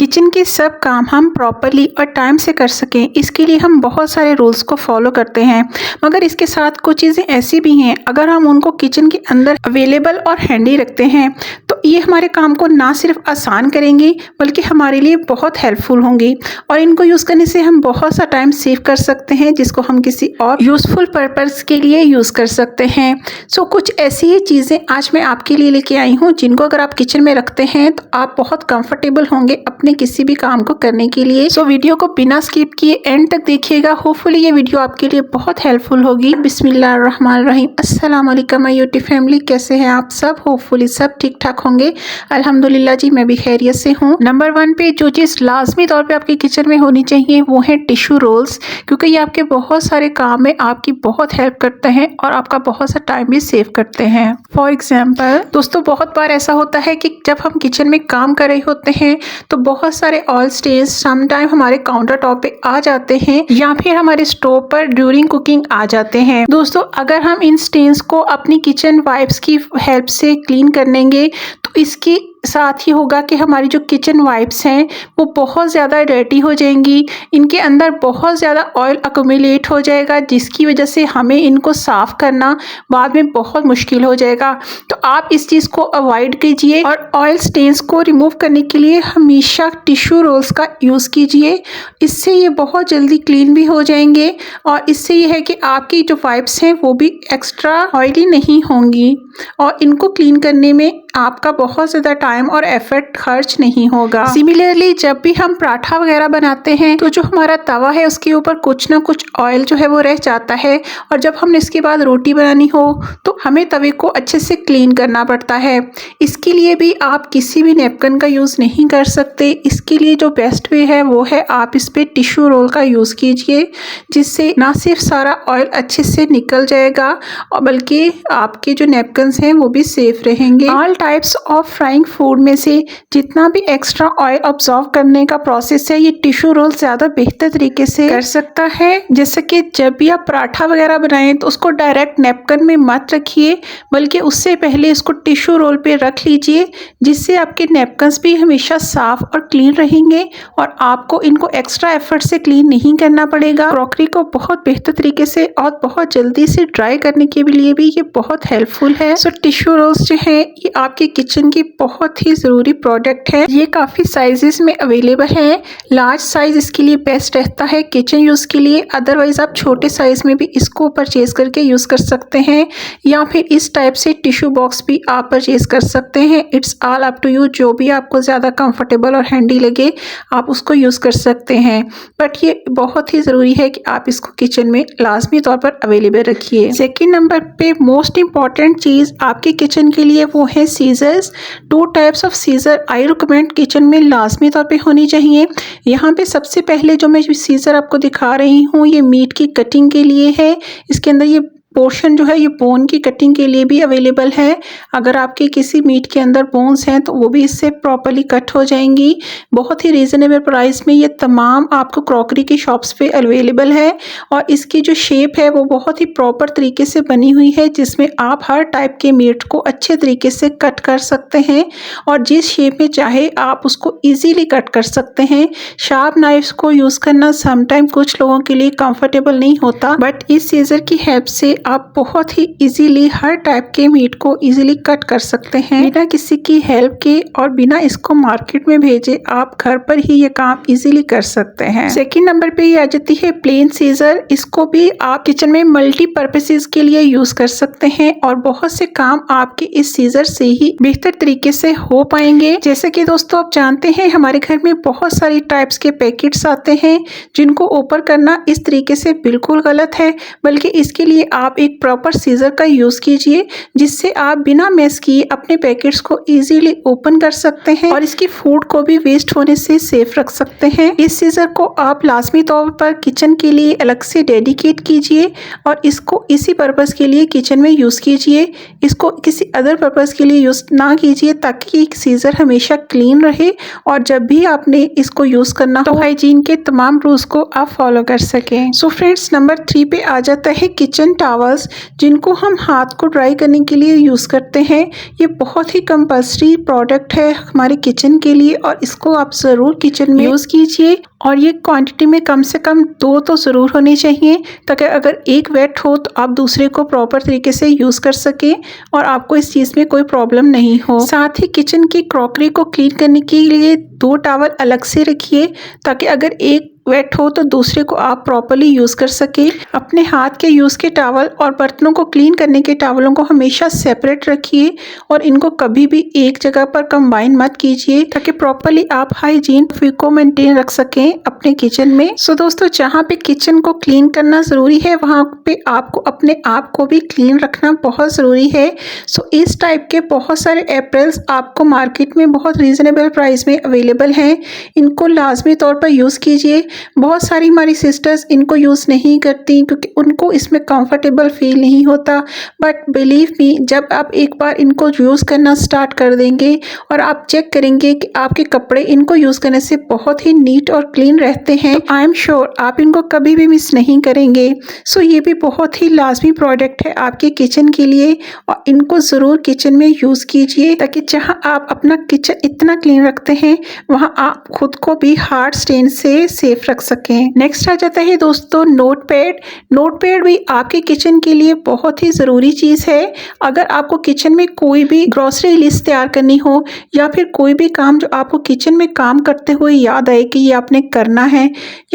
Kitchen के सब काम हम प्रॉपरली और टाइम से कर सकें, इसके लिए हम बहुत सारे रूल्स को फॉलो करते हैं। मगर इसके साथ कुछ चीज़ें ऐसी भी हैं, अगर हम उनको किचन के अंदर अवेलेबल और हैंडी रखते हैं तो ये हमारे काम को ना सिर्फ आसान करेंगी बल्कि हमारे लिए बहुत हेल्पफुल होंगी और इनको यूज़ करने से हम बहुत सा टाइम सेव कर सकते हैं, जिसको हम किसी और यूज़फुल पर्पज़ के लिए यूज़ कर सकते हैं। सो कुछ ऐसी ही चीज़ें आज मैं आपके लिए लेके आई हूँ जिनको अगर आप किचन में रखते हैं तो आप बहुत कंफर्टेबल होंगे अपने किसी भी काम को करने के लिए। सो वीडियो को बिना स्किप किए एंड तक देखिएगा। होपफुली ये वीडियो आपके लिए बहुत हेल्पफुल होगी। बिस्मिल्लाहिर्रहमानिर्रहीम। अस्सलाम वालेकुम माय यूट्यूब फैमिली, कैसे हैं आप सब? होपफुली सब ठीक ठाक होंगे। अल्हम्दुलिल्लाह जी, मैं भी खैरियत से हूँ। नंबर 1 पे जो चीज़ लाजमी तौर पे आपके किचन में होनी चाहिए वो है टिश्यू रोल्स, क्योंकि ये आपके बहुत सारे काम में आपकी बहुत हेल्प करते हैं और आपका बहुत सा टाइम भी सेव करते हैं। फॉर एग्जाम्पल दोस्तों, बहुत बार ऐसा होता है कि जब हम किचन में काम कर रहे होते हैं तो बहुत सारे ऑयल स्टेन्स समटाइम हमारे काउंटर टॉप पे आ जाते हैं या फिर हमारे स्टोव पर ड्यूरिंग कुकिंग आ जाते हैं। दोस्तों, अगर हम इन स्टेन्स को अपनी किचन वाइप्स की हेल्प से क्लीन कर लेंगे तो इसकी साथ ही होगा कि हमारी जो किचन वाइप्स हैं वो बहुत ज़्यादा डर्टी हो जाएंगी, इनके अंदर बहुत ज़्यादा ऑयल अक्यूमुलेट हो जाएगा, जिसकी वजह से हमें इनको साफ़ करना बाद में बहुत मुश्किल हो जाएगा। तो आप इस चीज़ को अवॉइड कीजिए और ऑयल स्टेन्स को रिमूव करने के लिए हमेशा टिश्यू रोल्स का यूज़ कीजिए। इससे ये बहुत जल्दी क्लीन भी हो जाएंगे और इससे ये है कि आपकी जो वाइप्स हैं वो भी एक्स्ट्रा ऑयली नहीं होंगी और इनको क्लीन करने में आपका बहुत ज़्यादा टाइम और एफर्ट खर्च नहीं होगा। सिमिलरली जब भी हम पराठा वगैरह बनाते हैं तो जो हमारा तवा है उसके ऊपर कुछ ना कुछ ऑयल जो है वो रह जाता है और जब हमने इसके बाद रोटी बनानी हो तो हमें तवे को अच्छे से क्लीन करना पड़ता है। इसके लिए भी आप किसी भी नैपकिन का यूज़ नहीं कर सकते। इसके लिए जो बेस्ट वे है वो है आप इस पर टिश्यू रोल का यूज़ कीजिए, जिससे ना सिर्फ सारा ऑयल अच्छे से निकल जाएगा और बल्कि आपके जो नैपकिन हैं वो भी सेफ रहेंगे। All types of frying food में से जितना भी एक्स्ट्रा ऑयल ऑब्जॉर्व करने का प्रोसेस है ये टिश्यू रोल ज़्यादा बेहतर तरीके से कर सकता है। जैसे कि जब भी आप पराठा वगैरह बनाएं तो उसको डायरेक्ट नैपकिन में मत रखिए, बल्कि उससे पहले इसको टिश्यू रोल पे रख लीजिए, जिससे आपके नैपकिन्स भी हमेशा साफ और क्लीन रहेंगे और आपको इनको एक्स्ट्रा एफर्ट से क्लीन नहीं करना पड़ेगा। क्रॉकरी को बहुत बेहतर तरीके से और बहुत जल्दी से ड्राई करने के लिए भी ये बहुत हेल्पफुल है। सो टिश्यू रोल्स जो है ये आपके किचन की बहुत ही ज़रूरी प्रोडक्ट है। ये काफ़ी साइजेस में अवेलेबल है। लार्ज साइज इसके लिए बेस्ट रहता है किचन यूज़ के लिए, अदरवाइज़ आप छोटे साइज़ में भी इसको परचेज़ करके यूज़ कर सकते हैं या फिर इस टाइप से टिश्यू बॉक्स भी आप परचेज़ कर सकते हैं। It's all up to you, जो भी आपको ज़्यादा कंफर्टेबल और हैंडी लगे आप उसको यूज़ कर सकते हैं। बट ये बहुत ही ज़रूरी है कि आप इसको किचन में लाजमी तौर पर अवेलेबल रखिए। सेकेंड नंबर पे मोस्ट इम्पॉर्टेंट चीज़ आपके किचन के लिए वो है scissors. 2 types of scissor I recommend kitchen में लाजमी तौर पे होनी चाहिए। यहाँ पे सबसे पहले जो मैं सीजर आपको दिखा रही हूँ ये मीट की कटिंग के लिए है। इसके अंदर ये पोर्शन जो है ये बोन की कटिंग के लिए भी अवेलेबल है। अगर आपके किसी मीट के अंदर बोन्स हैं तो वो भी इससे प्रॉपरली कट हो जाएंगी। बहुत ही रीज़नेबल प्राइस में ये तमाम आपको क्रॉकरी की शॉप्स पे अवेलेबल है और इसकी जो शेप है वो बहुत ही प्रॉपर तरीके से बनी हुई है, जिसमें आप हर टाइप के मीट को अच्छे तरीके से कट कर सकते हैं और जिस शेप में चाहे आप उसको ईजीली कट कर सकते हैं। शार्प नाइफ्स को यूज़ करना समटाइम कुछ लोगों के लिए कंफर्टेबल नहीं होता, बट इस सीजर की हेल्प से आप बहुत ही इजीली हर टाइप के मीट को इजीली कट कर सकते हैं बिना किसी की हेल्प के और बिना इसको मार्केट में भेजे आप घर पर ही ये काम इजीली कर सकते हैं। सेकंड नंबर पे ये आ जाती है प्लेन सीजर। इसको भी आप किचन में मल्टीपर्पसेस के लिए यूज कर सकते हैं और बहुत से काम आपके इस सीजर से ही बेहतर तरीके से हो पाएंगे। जैसे कि दोस्तों आप जानते हैं हमारे घर में बहुत सारी टाइप्स के पैकेट्स आते हैं जिनको ओपन करना इस तरीके से बिल्कुल गलत है, बल्कि इसके लिए आप एक प्रॉपर सीजर का यूज कीजिए, जिससे आप बिना मेस किए अपने पैकेट्स को इजीली ओपन कर सकते हैं और इसकी फूड को भी वेस्ट होने से सेफ रख सकते हैं। इस सीजर को आप लाजमी तौर पर किचन के लिए अलग से डेडिकेट कीजिए और इसको इसी पर्पस के लिए किचन में यूज कीजिए। इसको किसी अदर पर्पस के लिए यूज ना कीजिए, ताकि सीजर हमेशा क्लीन रहे और जब भी आपने इसको यूज करना तो हाइजीन के तमाम रूल्स को आप फॉलो कर सकें। सो फ्रेंड्स, नंबर 3 पे आ जाता है किचन टॉवल। टॉवल्स जिनको हम हाथ को ड्राई करने के लिए यूज़ करते हैं। ये बहुत ही कंपल्सरी प्रोडक्ट है हमारे किचन के लिए और इसको आप ज़रूर किचन में यूज़ कीजिए और ये क्वांटिटी में कम से कम 2 तो ज़रूर होनी चाहिए, ताकि अगर एक वेट हो तो आप दूसरे को प्रॉपर तरीके से यूज़ कर सकें और आपको इस चीज़ में कोई प्रॉब्लम नहीं हो। साथ ही किचन की क्रॉकरी को क्लीन करने के लिए 2 टॉवल अलग से रखिए, ताकि अगर एक वेट हो तो दूसरे को आप प्रॉपर्ली यूज़ कर सके। अपने हाथ के यूज़ के टॉवल और बर्तनों को क्लीन करने के टॉवलों को हमेशा सेपरेट रखिए और इनको कभी भी एक जगह पर कंबाइन मत कीजिए, ताकि प्रॉपर्ली आप हाइजीन को मेंटेन रख सकें अपने किचन में। सो दोस्तों, जहाँ पे किचन को क्लीन करना ज़रूरी है वहाँ पे आपको अपने आप को भी क्लीन रखना बहुत ज़रूरी है। सो इस टाइप के बहुत सारे अप्रैल्स आपको मार्केट में बहुत रीज़नेबल प्राइस में अवेलेबल हैं। इनको लाजमी तौर पर यूज़ कीजिए। बहुत सारी हमारी सिस्टर्स इनको यूज़ नहीं करती क्योंकि उनको इसमें कंफर्टेबल फील नहीं होता, बट बिलीव मी, जब आप एक बार इनको यूज़ करना स्टार्ट कर देंगे और आप चेक करेंगे कि आपके कपड़े इनको यूज़ करने से बहुत ही नीट और क्लीन रहते हैं, तो आई एम श्योर आप इनको कभी भी मिस नहीं करेंगे। सो ये भी बहुत ही लाजमी प्रोडक्ट है आपके किचन के लिए और इनको ज़रूर किचन में यूज़ कीजिए, ताकि जहाँ आप अपना किचन इतना क्लीन रखते हैं वहाँ आप खुद को भी हार्ड स्टेन से सेफ रख सकें। नेक्स्ट आ जाता है दोस्तों नोटपैड। नोटपैड भी आपके किचन के लिए बहुत ही ज़रूरी चीज़ है। अगर आपको किचन में कोई भी ग्रोसरी लिस्ट तैयार करनी हो या फिर कोई भी काम जो आपको किचन में काम करते हुए याद आए कि ये आपने करना है,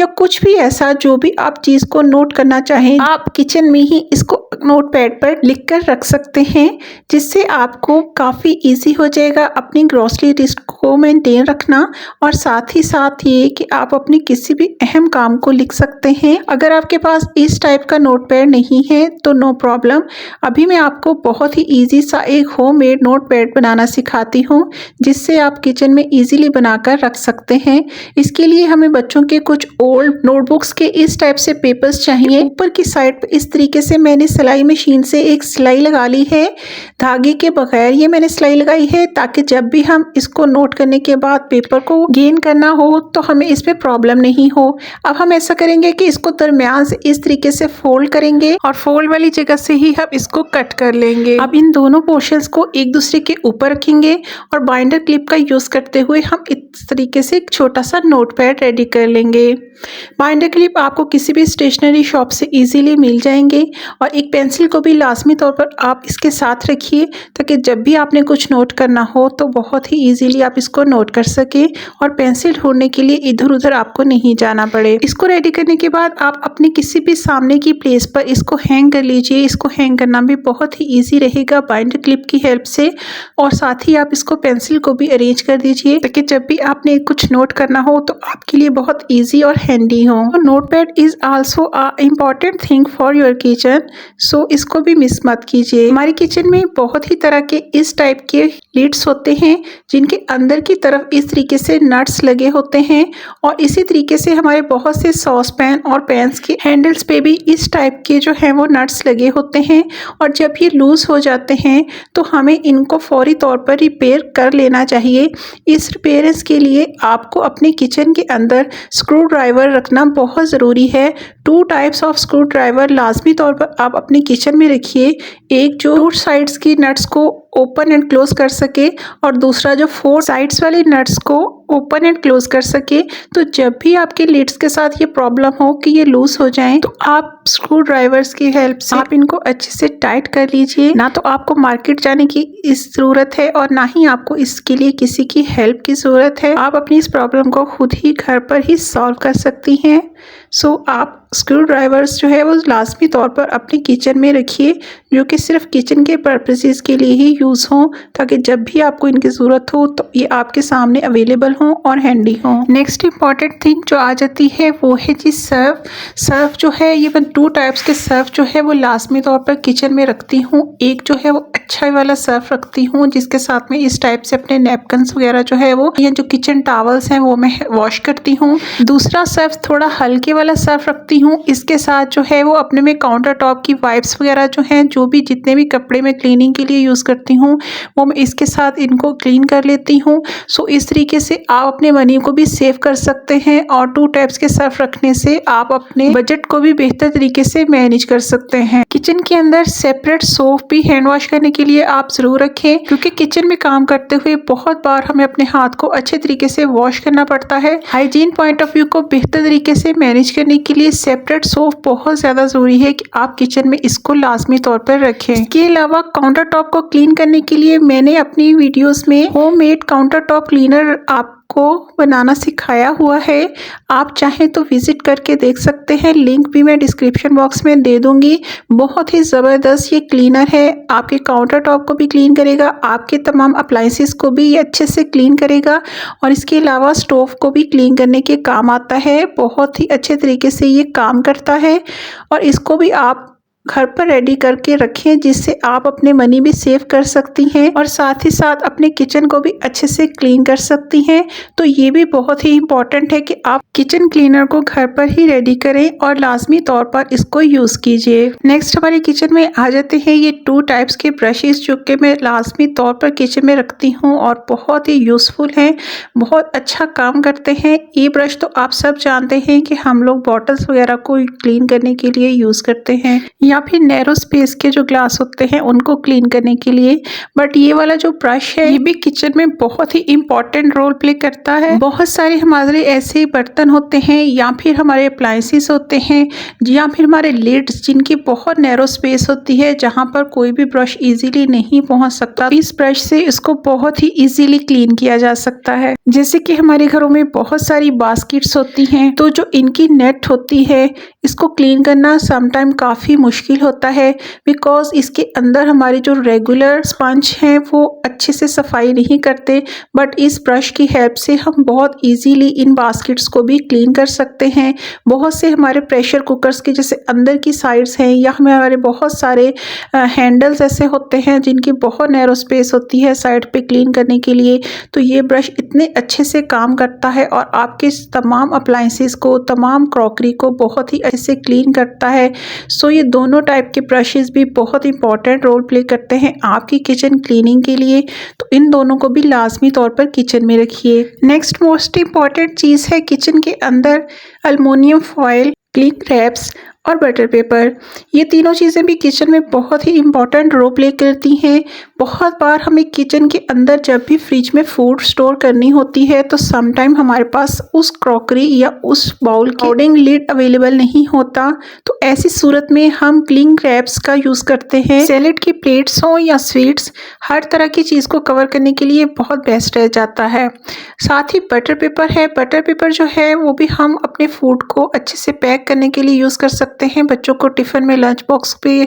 या कुछ भी ऐसा जो भी आप चीज़ को नोट करना चाहें, आप किचन में ही इसको नोटपैड पर लिख कर रख सकते हैं, जिससे आपको काफ़ी ईजी हो जाएगा अपनी ग्रोसरी लिस्ट को मेंटेन रखना और साथ ही साथ ये कि आप अपनी किसी भी अहम काम को लिख सकते हैं। अगर आपके पास इस टाइप का नोटपैड नहीं है तो नो प्रॉब्लम, अभी मैं आपको बहुत ही इजी सा एक होममेड नोटपैड बनाना सिखाती हूँ, जिससे आप किचन में इजीली बनाकर रख सकते हैं। इसके लिए हमें बच्चों के कुछ ओल्ड नोटबुक्स के इस टाइप से पेपर्स चाहिए। ऊपर की साइड पर इस तरीके से मैंने सिलाई मशीन से एक सिलाई लगा ली है, धागे के बगैर ये मैंने सिलाई लगाई है, ताकि जब भी हम इसको नोट करने के बाद पेपर को गेन करना हो तो हमें इसमें प्रॉब्लम नहीं हो। अब हम ऐसा करेंगे कि इसको दरमियान से इस तरीके से फोल्ड करेंगे और फोल्ड वाली जगह से ही हम इसको कट कर लेंगे। अब इन दोनों पोर्शंस को एक दूसरे के ऊपर रखेंगे और बाइंडर क्लिप का यूज करते हुए हम इस तरीके से एक छोटा सा नोटपैड रेडी कर लेंगे। बाइंडर क्लिप आपको किसी भी स्टेशनरी शॉप से इजीली मिल जाएंगे और एक पेंसिल को भी लाजमी तौर पर आप इसके साथ रखिए, ताकि जब भी आपने कुछ नोट करना हो तो बहुत ही इजीली आप इसको नोट कर सके और पेंसिल ढूंढने के लिए इधर उधर आपको नहीं जाना पड़े। इसको रेडी करने के बाद आप अपनी किसी भी सामने की प्लेस पर इसको हैंग कर लीजिए। इसको हैंग करना भी बहुत ही ईजी रहेगा बाइंडर क्लिप की हेल्प से, और साथ ही आप इसको पेंसिल को भी अरेंज कर दीजिए, ताकि जब भी आपने कुछ नोट करना हो तो आपके लिए बहुत ईजी और हैंडी हो। Notepad is also a important thing for your kitchen, so इसको भी मिस मत कीजिए। हमारी किचन में बहुत ही तरह के इस टाइप के लिड्स होते हैं, जिनके अंदर की तरफ इस तरीके से नट्स लगे होते हैं, और इसी तरीके से हमारे बहुत से सॉस पैन और पैन्स के हैंडल्स पे भी इस टाइप के जो है वो नट्स लगे होते हैं, और जब ये लूज हो जाते हैं तो हमें इनको फौरी तौर पर रिपेयर कर लेना चाहिए। इस रिपेयरेंस के लिए आपको अपने किचन के अंदर स्क्रू ड्राइवर रखना बहुत ज़रूरी है। 2 टाइप्स ऑफ स्क्रू ड्राइवर लाजमी तौर पर आप अपने किचन में रखिए, एक जो 2 साइड्स की नट्स को ओपन एंड क्लोज कर सके और दूसरा जो 4 साइड्स वाले नट्स को ओपन एंड क्लोज कर सके। तो जब भी आपके लिड्स के साथ ये प्रॉब्लम हो कि ये लूज हो जाएं, तो आप स्क्रू ड्राइवर्स की हेल्प से आप इनको अच्छे से टाइट कर लीजिए। ना तो आपको मार्केट जाने की इस ज़रूरत है और ना ही आपको इसके लिए किसी की हेल्प की ज़रूरत है। आप अपनी इस प्रॉब्लम को खुद ही घर पर ही सॉल्व कर सकती हैं। सो आप स्क्रू ड्राइवर्स जो है वो लाजमी तौर पर अपने किचन में रखिए, जो कि सिर्फ किचन के पर्पसेस के लिए ही यूज़ हों, ताकि जब भी आपको इनकी ज़रूरत हो तो ये आपके सामने अवेलेबल हों और हैंडी हों। नेक्स्ट इंपॉर्टेंट थिंग जो आ जाती है वो है जी सर्फ। सर्फ जो है ये मैं 2 टाइप्स के सर्फ जो है वो लाजमी तौर पर किचन में रखती हूँ। एक जो है वो अच्छा वाला सर्फ रखती हूँ, जिसके साथ में इस टाइप से अपने नैपकिन्स वगैरह जो है वो, या जो किचन टॉवल्स हैं वो मैं वॉश करती हूँ। दूसरा सर्फ थोड़ा हल्के वाला सर्फ रखती हूँ। इसके साथ जो है वो अपने में काउंटर टॉप की वाइप्स वगैरह जो हैं, जो भी जितने भी कपड़े में क्लीनिंग के लिए यूज़ करती हूँ, वो मैं इसके साथ इनको क्लीन कर लेती हूँ। सो इस तरीके से जिससे आप अपने मनी को भी सेव कर सकते हैं और 2 टाइप्स के सर्फ रखने से आप अपने बजट को भी बेहतर तरीके से मैनेज कर सकते हैं। किचन के अंदर सेपरेट सोप भी हैंड वॉश करने के लिए आप जरूर रखें, क्योंकि किचन में काम करते हुए बहुत बार हमें अपने हाथ को अच्छे तरीके से वॉश करना पड़ता है। हाइजीन पॉइंट ऑफ व्यू को बेहतर तरीके से मैनेज करने के लिए सेपरेट सोप बहुत ज्यादा जरूरी है कि आप किचन में इसको लाजमी तौर पर रखें। इसके अलावा काउंटर टॉप को क्लीन करने के लिए मैंने अपनी वीडियोस में होममेड काउंटर टॉप क्लीनर आपको बनाना सिखाया हुआ है। आप चाहें तो विजिट करके देख सकते हैं, लिंक भी मैं डिस्क्रिप्शन बॉक्स में दे दूंगी। बहुत ही ज़बरदस्त ये क्लीनर है, आपके काउंटर टॉप को भी क्लीन करेगा, आपके तमाम अप्लाइंसेस को भी अच्छे से क्लीन करेगा और इसके अलावा स्टोव को भी क्लीन करने के काम आता है। बहुत ही अच्छे तरीके से ये काम करता है और इसको भी आप घर पर रेडी करके रखें, जिससे आप अपने मनी भी सेव कर सकती हैं और साथ ही साथ अपने किचन को भी अच्छे से क्लीन कर सकती हैं। तो ये भी बहुत ही इम्पॉर्टेंट है कि आप किचन क्लीनर को घर पर ही रेडी करें और लाजमी तौर पर इसको यूज़ कीजिए। नेक्स्ट हमारे किचन में आ जाते हैं ये 2 टाइप्स के ब्रशेस, जो कि मैं लाजमी तौर पर किचन में रखती हूँ और बहुत ही यूज़फुल हैं, बहुत अच्छा काम करते हैं। ये ब्रश तो आप सब जानते हैं कि हम लोग बॉटल्स वगैरह को क्लीन करने के लिए यूज़ करते हैं या फिर नैरो स्पेस के जो ग्लास होते हैं उनको क्लीन करने के लिए। बट ये वाला जो ब्रश है ये भी किचन में बहुत ही इम्पोर्टेंट रोल प्ले करता है। बहुत सारे हमारे ऐसे बर्तन होते हैं या फिर हमारे अप्लायंसेस होते हैं या फिर हमारे लिड्स, जिनकी बहुत नैरो स्पेस होती है जहाँ पर कोई भी ब्रश इजीली नहीं पहुँच सकता। इस ब्रश से इसको बहुत ही इजीली क्लीन किया जा सकता है। जैसे कि हमारे घरों में बहुत सारी बास्केट्स होती हैं, तो जो इनकी नेट होती है इसको क्लीन करना समटाइम काफ़ी मुश्किल होता है, बिकॉज इसके अंदर हमारे जो रेगुलर स्पंज हैं वो अच्छे से सफाई नहीं करते। बट इस ब्रश की हेल्प से हम बहुत इजीली इन बास्केट्स को भी क्लीन कर सकते हैं। बहुत से हमारे प्रेशर कुकर्स के जैसे अंदर की साइड्स हैं या हमारे बहुत सारे हैंडल्स ऐसे होते हैं जिनकी बहुत नैरो स्पेस होती है साइड पे क्लीन करने के लिए, तो ये ब्रश इतने अच्छे से काम करता है और आपके तमाम अप्लायंसेस को, तमाम क्रॉकरी को बहुत ही अच्छे से क्लीन करता है। सो ये दोनों टाइप के ब्रशेस भी बहुत इंपॉर्टेंट रोल प्ले करते हैं आपकी किचन क्लीनिंग के लिए, तो इन दोनों को भी लाजमी तौर पर किचन में रखिए। नेक्स्ट मोस्ट इम्पॉर्टेंट चीज़ है किचन के अंदर एल्युमिनियम फॉयल, क्लिंग रैप्स और बटर पेपर। ये तीनों चीज़ें भी किचन में बहुत ही इम्पॉर्टेंट रोल प्ले करती हैं। बहुत बार हमें किचन के अंदर जब भी फ्रिज में फूड स्टोर करनी होती है तो समटाइम हमारे पास उस क्रॉकरी या उस बाउल के अकॉर्डिंग लिड अवेलेबल नहीं होता, तो ऐसी सूरत में हम क्लिंग रैप्स का यूज़ करते हैं। सैलेड की प्लेट्स हों या स्वीट्स, हर तरह की चीज़ को कवर करने के लिए बहुत बेस्ट रह जाता है। साथ ही बटर पेपर है, बटर पेपर जो है वो भी हम अपने फूड को अच्छे से पैक करने के लिए यूज़ कर सकते हैं। बच्चों को टिफ़िन में, लंच बॉक्स पे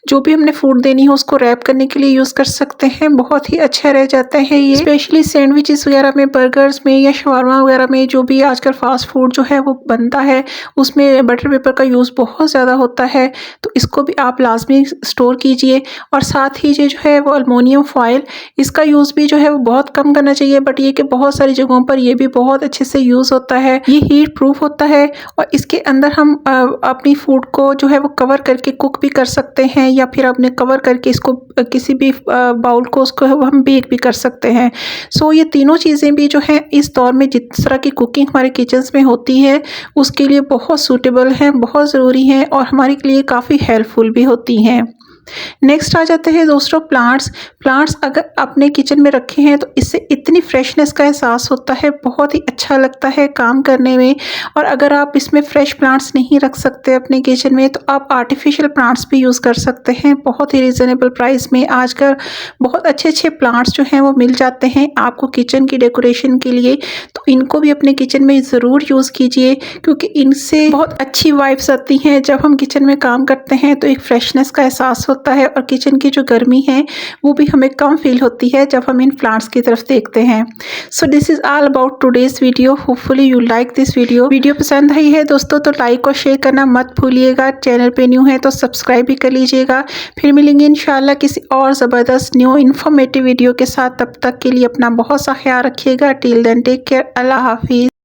जो भी हमने फूड देनी हो उसको रैप करने के लिए यूज़ कर सकते हैं। बहुत ही अच्छा रह जाता है ये, स्पेशली सैंडविचेस वगैरह में, बर्गर्स में या शवारमा वगैरह में, जो भी आजकल फास्ट फूड जो है वो बनता है उसमें बटर पेपर का यूज़ बहुत ज़्यादा होता है, तो इसको भी आप लाजमी स्टोर कीजिए। और साथ ही ये जो है वो एल्युमिनियम फॉयल, इसका यूज़ भी जो है वो बहुत कम करना चाहिए, बट ये कि बहुत सारी जगहों पर ये भी बहुत अच्छे से यूज़ होता है। ये हीट प्रूफ होता है और इसके अंदर हम अपनी फूड को जो है वो कवर करके कुक भी कर सकते हैं या फिर अपने कवर करके इसको किसी भी बाउल को उसको हम बेक भी कर सकते हैं। सो ये तीनों चीज़ें भी जो हैं इस दौर में जिस तरह की कुकिंग हमारे किचन्स में होती है उसके लिए बहुत सूटेबल हैं, बहुत ज़रूरी हैं और हमारे लिए काफ़ी हेल्पफुल भी होती हैं। नेक्स्ट आ जाते हैं दोस्तों प्लांट्स। प्लांट्स अगर अपने किचन में रखे हैं तो इससे इतनी फ्रेशनेस का एहसास होता है, बहुत ही अच्छा लगता है काम करने में। और अगर आप इसमें फ्रेश प्लांट्स नहीं रख सकते अपने किचन में तो आप आर्टिफिशियल प्लांट्स भी यूज़ कर सकते हैं। बहुत ही रिजनेबल प्राइस में आजकल बहुत अच्छे अच्छे प्लांट्स जो हैं वो मिल जाते हैं आपको किचन की डेकोरेशन के लिए, तो इनको भी अपने किचन में ज़रूर यूज़ कीजिए क्योंकि इनसे बहुत अच्छी वाइब्स आती हैं। जब हम किचन में काम करते हैं तो एक फ्रेशनेस का एहसास होता है और किचन की जो गर्मी है वो भी हमें कम फील होती है जब हम इन प्लांट्स की तरफ देखते हैं। So this is all about today's video. Hopefully you like this video. Video पसंद आई है दोस्तों तो लाइक और शेयर करना मत भूलिएगा। चैनल पे न्यू है तो सब्सक्राइब भी कर लीजिएगा। फिर मिलेंगे इंशाल्लाह किसी और ज़बरदस्त न्यू इन्फॉर्मेटिव वीडियो के साथ। तब तक के लिए अपना बहुत सा ख्याल रखिएगा। Till then take care. अल्लाह हाफिज़।